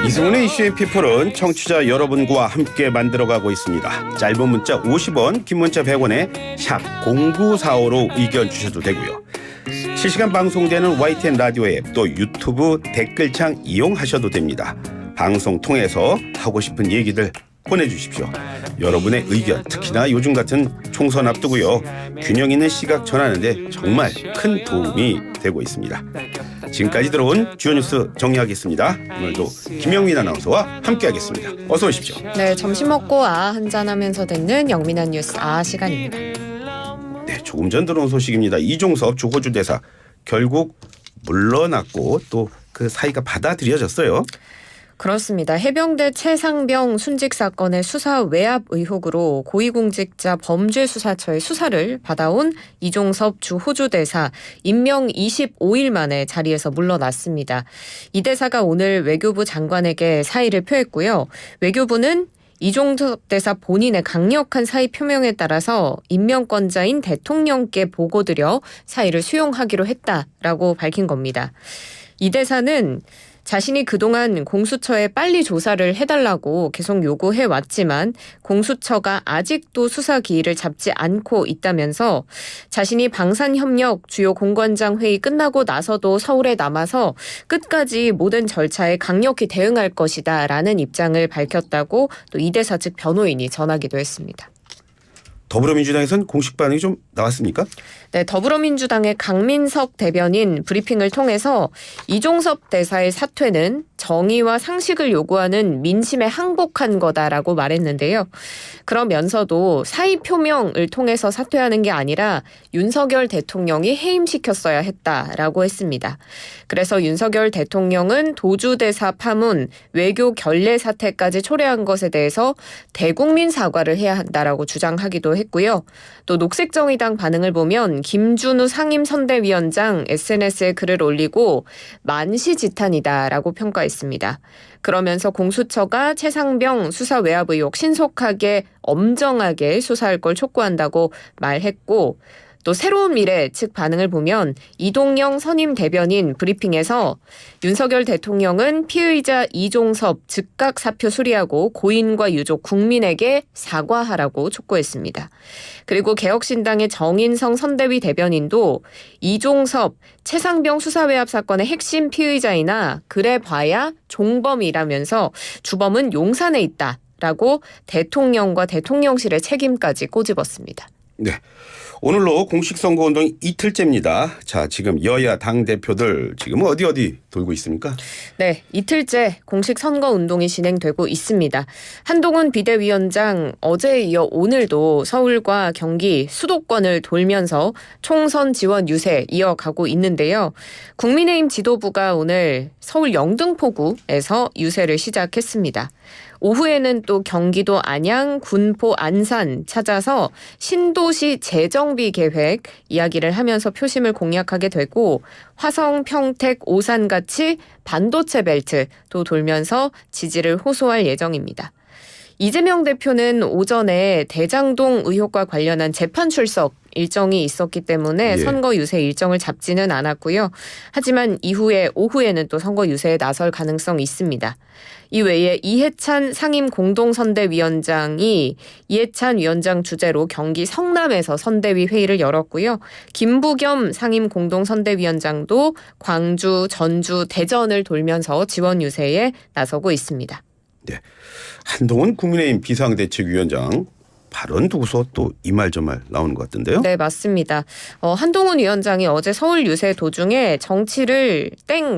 이승훈의 이슈의 피플은 청취자 여러분과 함께 만들어가고 있습니다. 짧은 문자 50원, 긴 문자 100원에 샵 0945로 의견 주셔도 되고요. 실시간 방송되는 YTN 라디오 앱 또 유튜브 댓글창 이용하셔도 됩니다. 방송 통해서 하고 싶은 얘기들 보내주십시오. 여러분의 의견, 특히나 요즘 같은 총선 앞두고요. 균형 있는 시각 전하는데 정말 큰 도움이 되고 있습니다. 지금까지 들어온 주요 뉴스 정리하겠습니다. 오늘도 김영민 아나운서와 함께하겠습니다. 어서 오십시오. 네, 점심 먹고 한잔하면서 듣는 영민한 뉴스 시간입니다. 네, 조금 전 들어온 소식입니다. 이종섭 주호주 대사 결국 물러났고 또 그 사이가 받아들여졌어요. 그렇습니다. 해병대 최상병 순직 사건의 수사 외압 의혹으로 고위공직자 범죄수사처의 수사를 받아온 이종섭 주 호주 대사 임명 25일 만에 자리에서 물러났습니다. 이 대사가 오늘 외교부 장관에게 사의를 표했고요. 외교부는 이종섭 대사 본인의 강력한 사의 표명에 따라서 임명권자인 대통령께 보고드려 사의를 수용하기로 했다라고 밝힌 겁니다. 이 대사는 자신이 그동안 공수처에 빨리 조사를 해달라고 계속 요구해왔지만 공수처가 아직도 수사 기일을 잡지 않고 있다면서 자신이 방산협력 주요 공관장 회의 끝나고 나서도 서울에 남아서 끝까지 모든 절차에 강력히 대응할 것이다 라는 입장을 밝혔다고 또 이 대사 측 변호인이 전하기도 했습니다. 더불어민주당에서는 공식 반응이 좀 나왔습니까? 네, 더불어민주당의 강민석 대변인 브리핑을 통해서 이종섭 대사의 사퇴는 정의와 상식을 요구하는 민심에 항복한 거다라고 말했는데요. 그러면서도 사의 표명을 통해서 사퇴하는 게 아니라 윤석열 대통령이 해임시켰어야 했다라고 했습니다. 그래서 윤석열 대통령은 도주대사 파문, 외교 결례 사태까지 초래한 것에 대해서 대국민 사과를 해야 한다라고 주장하기도 했고요. 또 녹색정의당 반응을 보면 김준우 상임선대위원장 SNS에 글을 올리고 만시지탄이다라고 평가했습니다. 그러면서 공수처가 최상병 수사 외압 의혹 신속하게 엄정하게 수사할 걸 촉구한다고 말했고 또 새로운 미래 측 반응을 보면 이동영 선임 대변인 브리핑에서 윤석열 대통령은 피의자 이종섭 즉각 사표 수리하고 고인과 유족 국민에게 사과하라고 촉구했습니다. 그리고 개혁신당의 정인성 선대위 대변인도 이종섭 최상병 수사외압 사건의 핵심 피의자이나 그래 봐야 종범이라면서 주범은 용산에 있다라고 대통령과 대통령실의 책임까지 꼬집었습니다. 네. 오늘로 공식 선거운동 이틀째입니다. 자, 지금 여야 당대표들 지금 어디 돌고 있습니까? 네, 이틀째 공식 선거운동이 진행되고 있습니다. 한동훈 비대위원장 어제에 이어 오늘도 서울과 경기 수도권을 돌면서 총선 지원 유세 이어가고 있는데요. 국민의힘 지도부가 오늘 서울 영등포구에서 유세를 시작했습니다. 오후에는 또 경기도 안양, 군포, 안산 찾아서 신도시 재정비 계획 이야기를 하면서 표심을 공략하게 되고 화성, 평택, 오산같이 반도체 벨트도 돌면서 지지를 호소할 예정입니다. 이재명 대표는 오전에 대장동 의혹과 관련한 재판 출석 일정이 있었기 때문에 선거 유세 일정을 잡지는 않았고요. 하지만 오후에는 또 선거 유세에 나설 가능성이 있습니다. 이외에 이해찬 상임 공동선대위원장이 이해찬 위원장 주재로 경기 성남에서 선대위 회의를 열었고요. 김부겸 상임 공동선대위원장도 광주, 전주, 대전을 돌면서 지원 유세에 나서고 있습니다. 네. 한동훈 국민의힘 비상대책위원장 발언 두고서 또 이 말 저 말 나오는 것 같던데요? 네, 맞습니다. 한동훈 위원장이 어제 서울 유세 도중에 정치를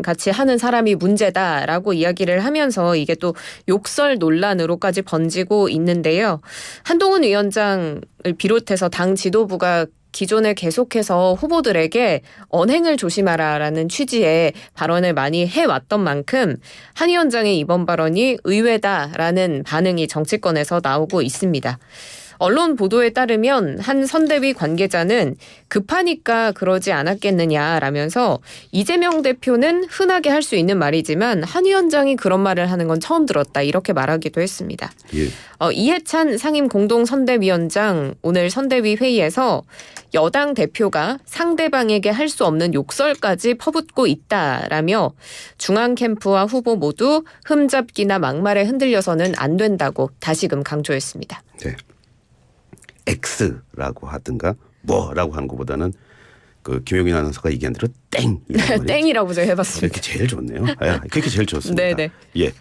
같이 하는 사람이 문제다라고 이야기를 하면서 이게 또 욕설 논란으로까지 번지고 있는데요. 한동훈 위원장을 비롯해서 당 지도부가 기존에 계속해서 후보들에게 언행을 조심하라라는 취지의 발언을 많이 해왔던 만큼 한 위원장의 이번 발언이 의외다라는 반응이 정치권에서 나오고 있습니다. 언론 보도에 따르면 한 선대위 관계자는 급하니까 그러지 않았겠느냐라면서 이재명 대표는 흔하게 할 수 있는 말이지만 한 위원장이 그런 말을 하는 건 처음 들었다 이렇게 말하기도 했습니다. 예. 이해찬 상임 공동선대위원장 오늘 선대위 회의에서 여당 대표가 상대방에게 할 수 없는 욕설까지 퍼붓고 있다라며 중앙 캠프와 후보 모두 흠잡기나 막말에 흔들려서는 안 된다고 다시금 강조했습니다. 네. X라고 하든가 뭐라고 하는 것보다는 그 김용인 아나운서가 얘기한 대로 땡. 땡이라고 제가 해봤습니다. 그게 제일 좋네요. 그게 제일 좋습니다. 네네. 예.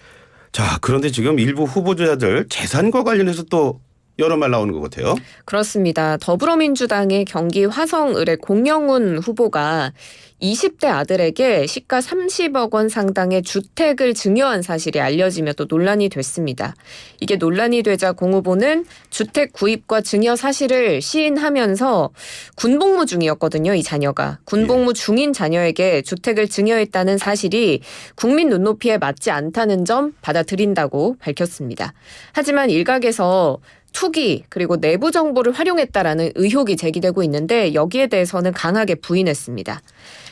자, 그런데 지금 일부 후보자들 재산과 관련해서 또 여러 말 나오는 것 같아요. 그렇습니다. 더불어민주당의 경기 화성을의 공영훈 후보가 20대 아들에게 시가 30억 원 상당의 주택을 증여한 사실이 알려지며 또 논란이 됐습니다. 이게 논란이 되자 공 후보는 주택 구입과 증여 사실을 시인하면서 군복무 중이었거든요. 이 자녀가. 군복무 중인 자녀에게 주택을 증여했다는 사실이 국민 눈높이에 맞지 않다는 점 받아들인다고 밝혔습니다. 하지만 일각에서 투기 그리고 내부 정보를 활용했다라는 의혹이 제기되고 있는데 여기에 대해서는 강하게 부인했습니다.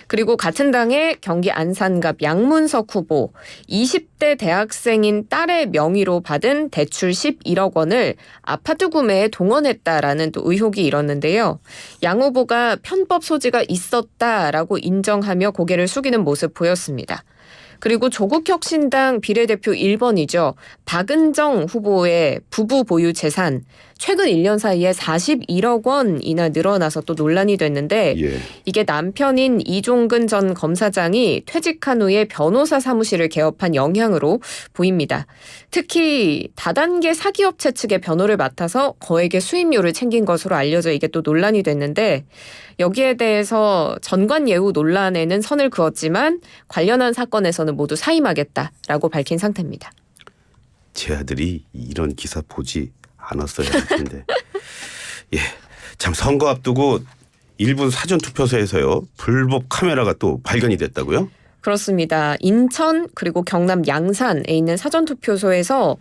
그리고 같은 당의 경기 안산갑 양문석 후보 20대 대학생인 딸의 명의로 받은 대출 11억 원을 아파트 구매에 동원했다라는 또 의혹이 일었는데요. 양 후보가 편법 소지가 있었다라고 인정하며 고개를 숙이는 모습 보였습니다. 그리고 조국혁신당 비례대표 1번이죠. 박은정 후보의 부부 보유 재산 최근 1년 사이에 41억 원이나 늘어나서 또 논란이 됐는데 예. 이게 남편인 이종근 전 검사장이 퇴직한 후에 변호사 사무실을 개업한 영향으로 보입니다. 특히 다단계 사기업체 측의 변호를 맡아서 거액의 수임료를 챙긴 것으로 알려져 이게 또 논란이 됐는데 여기에 대해서 전관예우 논란에는 선을 그었지만 관련한 사건에서는 모두 사임하겠다라고 밝힌 상태입니다. 제 아들이 이런 기사 보지 않았어야 할 텐데. 예. 참 선거 앞두고 일부 사전투표소에서요. 불법 카메라가 또 발견이 됐다고요? 그렇습니다. 인천 그리고 경남 양산에 있는 사전투표소에서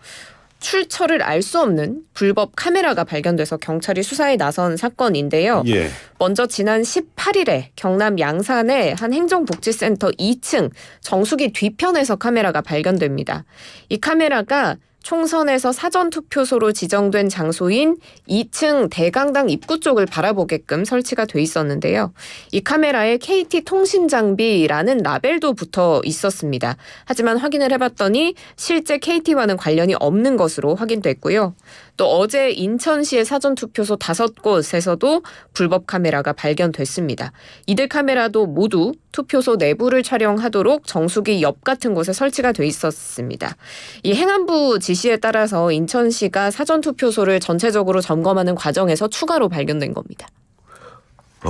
출처를 알 수 없는 불법 카메라가 발견돼서 경찰이 수사에 나선 사건인데요. 예. 먼저 지난 18일에 경남 양산의 한 행정복지센터 2층 정수기 뒤편에서 카메라가 발견됩니다. 이 카메라가 총선에서 사전투표소로 지정된 장소인 2층 대강당 입구 쪽을 바라보게끔 설치가 돼 있었는데요. 이 카메라에 KT 통신장비라는 라벨도 붙어 있었습니다. 하지만 확인을 해봤더니 실제 KT와는 관련이 없는 것으로 확인됐고요. 또 어제 인천시의 사전투표소 5곳에서도 불법 카메라가 발견됐습니다. 이들 카메라도 모두 투표소 내부를 촬영하도록 정수기 옆 같은 곳에 설치가 돼 있었습니다. 이 행안부 지시에 따라서 인천시가 사전투표소를 전체적으로 점검하는 과정에서 추가로 발견된 겁니다.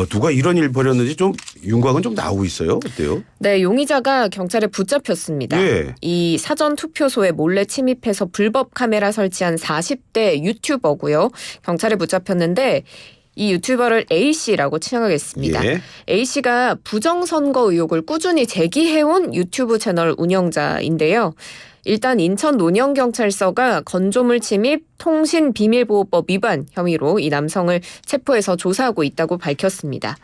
누가 이런 일 벌였는지 좀 윤곽은 좀 나오고 있어요. 어때요? 네, 용의자가 경찰에 붙잡혔습니다. 예. 이 사전투표소에 몰래 침입해서 불법 카메라 설치한 40대 유튜버고요. 경찰에 붙잡혔는데 이 유튜버를 A씨라고 칭하겠습니다. 예. A씨가 부정선거 의혹을 꾸준히 제기해온 유튜브 채널 운영자인데요. 일단 인천 논현경찰서가 건조물 침입 통신비밀보호법 위반 혐의로 이 남성을 체포해서 조사하고 있다고 밝혔습니다.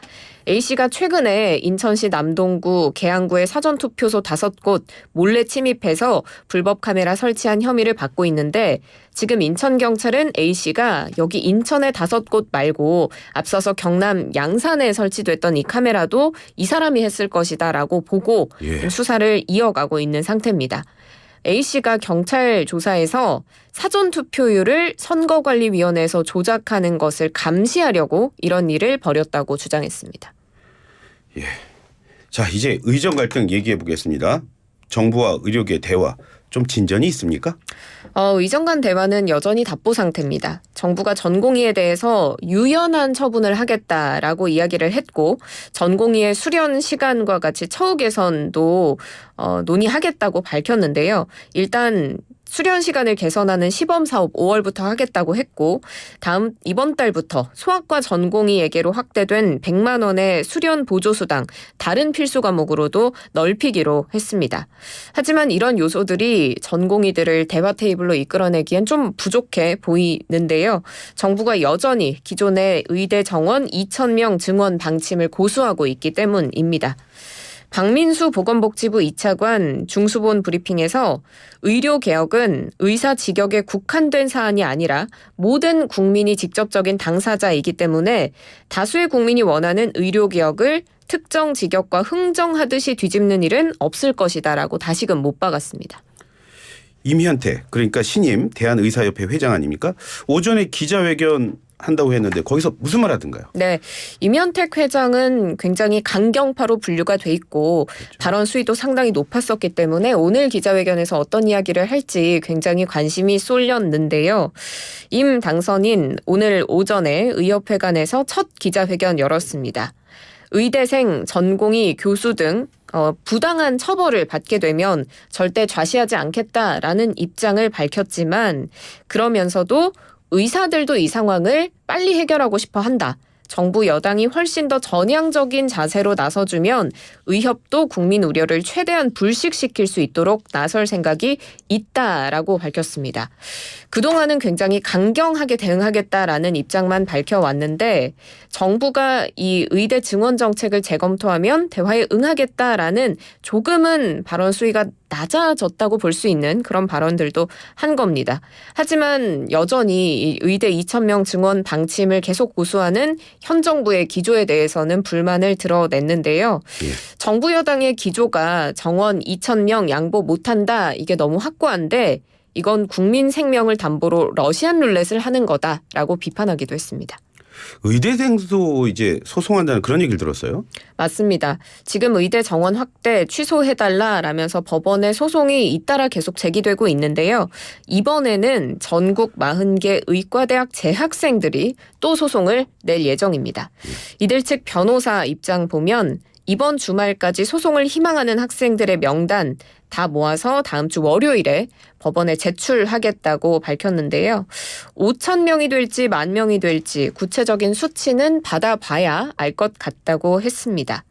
A씨가 최근에 인천시 남동구 계양구의 사전투표소 5곳 몰래 침입해서 불법 카메라 설치한 혐의를 받고 있는데 지금 인천경찰은 A씨가 여기 인천의 5곳 말고 앞서서 경남 양산에 설치됐던 이 카메라도 이 사람이 했을 것이다라고 보고 예. 수사를 이어가고 있는 상태입니다. A씨가 경찰 조사에서 사전투표율을 선거관리위원회에서 조작하는 것을 감시하려고 이런 일을 벌였다고 주장했습니다. 예. 자, 이제 의정 갈등 얘기해 보겠습니다. 정부와 의료계 대화 좀 진전이 있습니까? 의정 간 대화는 여전히 답보 상태입니다. 정부가 전공의에 대해서 유연한 처분을 하겠다라고 이야기를 했고 전공의의 수련 시간과 같이 처우 개선도 논의하겠다고 밝혔는데요. 일단 수련 시간을 개선하는 시범 사업 5월부터 하겠다고 했고 이번 달부터 소아과 전공의에게로 확대된 100만 원의 수련 보조수당 다른 필수 과목으로도 넓히기로 했습니다. 하지만 이런 요소들이 전공의들을 대화 테이블로 이끌어내기엔 좀 부족해 보이는데요. 정부가 여전히 기존의 의대 정원 2,000명 증원 방침을 고수하고 있기 때문입니다. 박민수 보건복지부 2차관 중수본 브리핑에서 의료개혁은 의사 직역에 국한된 사안이 아니라 모든 국민이 직접적인 당사자이기 때문에 다수의 국민이 원하는 의료개혁을 특정 직역과 흥정하듯이 뒤집는 일은 없을 것이다라고 다시금 못 박았습니다. 임현태 그러니까 신임 대한의사협회 회장 아닙니까? 오전에 기자회견 한다고 했는데 거기서 무슨 말 하던가요? 네, 임현택 회장은 굉장히 강경파로 분류가 돼 있고 그렇죠. 발언 수위도 상당히 높았었기 때문에 오늘 기자회견에서 어떤 이야기를 할지 굉장히 관심이 쏠렸는데요. 임 당선인 오늘 오전에 의협회관에서 첫 기자회견 열었습니다. 의대생, 전공의, 교수 등 부당한 처벌을 받게 되면 절대 좌시하지 않겠다라는 입장을 밝혔지만 그러면서도 의사들도 이 상황을 빨리 해결하고 싶어 한다. 정부 여당이 훨씬 더 전향적인 자세로 나서주면 의협도 국민 우려를 최대한 불식시킬 수 있도록 나설 생각이 있다라고 밝혔습니다. 그동안은 굉장히 강경하게 대응하겠다라는 입장만 밝혀왔는데 정부가 이 의대 증원 정책을 재검토하면 대화에 응하겠다라는 조금은 발언 수위가 낮아졌다고 볼 수 있는 그런 발언들도 한 겁니다. 하지만 여전히 이 의대 2,000명 증원 방침을 계속 고수하는 현 정부의 기조에 대해서는 불만을 드러냈는데요. 예. 정부 여당의 기조가 정원 2,000명 양보 못한다. 이게 너무 확고한데 이건 국민 생명을 담보로 러시안 룰렛을 하는 거다라고 비판하기도 했습니다. 의대생도 이제 소송한다는 그런 얘기를 들었어요. 맞습니다. 지금 의대 정원 확대 취소해달라라면서 법원에 소송이 잇따라 계속 제기되고 있는데요. 이번에는 전국 40개 의과대학 재학생들이 또 소송을 낼 예정입니다. 이들 측 변호사 입장 보면 이번 주말까지 소송을 희망하는 학생들의 명단 다 모아서 다음 주 월요일에 법원에 제출하겠다고 밝혔는데요. 5,000명이 될지 10,000명이 될지 구체적인 수치는 받아봐야 알 것 같다고 했습니다.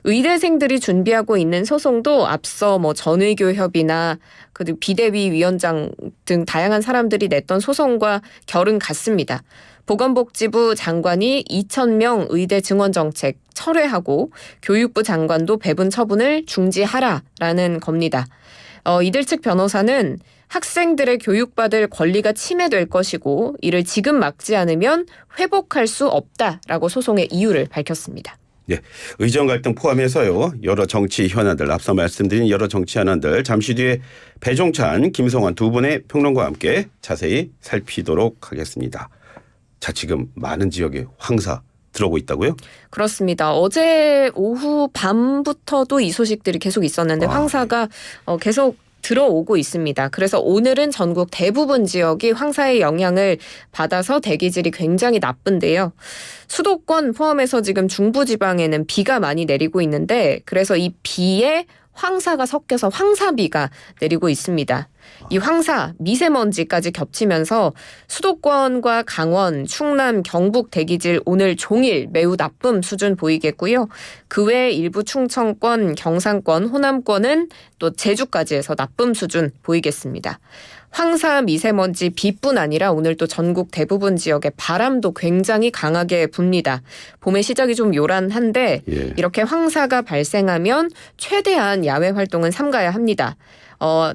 의대생들이 준비하고 있는 소송도 앞서 전의교협이나 그리고 비대위 위원장 등 다양한 사람들이 냈던 소송과 결은 같습니다. 보건복지부 장관이 2,000명 의대 증원 정책 철회하고 교육부 장관도 배분 처분을 중지하라라는 겁니다. 이들 측 변호사는 학생들의 교육받을 권리가 침해될 것이고 이를 지금 막지 않으면 회복할 수 없다라고 소송의 이유를 밝혔습니다. 예, 의정 갈등 포함해서요 여러 정치 현안들 앞서 말씀드린 여러 정치 현안들 잠시 뒤에 배종찬, 김성환 두 분의 평론가와 함께 자세히 살피도록 하겠습니다. 자, 지금 많은 지역에 황사 들어오고 있다고요? 그렇습니다. 어제 오후 밤부터도 이 소식들이 계속 있었는데 황사가 계속 들어오고 있습니다. 그래서 오늘은 전국 대부분 지역이 황사의 영향을 받아서 대기질이 굉장히 나쁜데요. 수도권 포함해서 지금 중부지방에는 비가 많이 내리고 있는데 그래서 이 비에 황사가 섞여서 황사비가 내리고 있습니다. 이 황사, 미세먼지까지 겹치면서 수도권과 강원, 충남, 경북 대기질 오늘 종일 매우 나쁨 수준 보이겠고요. 그 외 일부 충청권, 경상권, 호남권은 또 제주까지 해서 나쁨 수준 보이겠습니다. 황사, 미세먼지, 비뿐 아니라 오늘 또 전국 대부분 지역에 바람도 굉장히 강하게 붑니다. 봄의 시작이 좀 요란한데 이렇게 황사가 발생하면 최대한 야외 활동은 삼가야 합니다.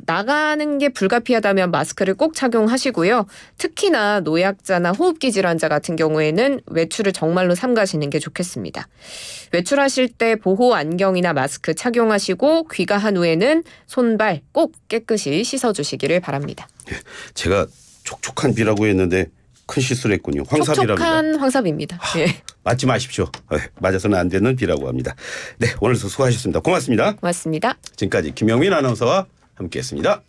나가는 게 불가피하다면 마스크를 꼭 착용하시고요. 특히나 노약자나 호흡기 질환자 같은 경우에는 외출을 정말로 삼가시는 게 좋겠습니다. 외출하실 때 보호 안경이나 마스크 착용하시고 귀가한 후에는 손발 꼭 깨끗이 씻어주시기를 바랍니다. 제가 촉촉한 비라고 했는데 큰 실수를 했군요. 황사비랍니다. 촉촉한 황사비입니다. 맞지 마십시오. 맞아서는 안 되는 비라고 합니다. 네, 오늘도 수고하셨습니다. 고맙습니다. 고맙습니다. 지금까지 김영민 아나운서와 함께했습니다.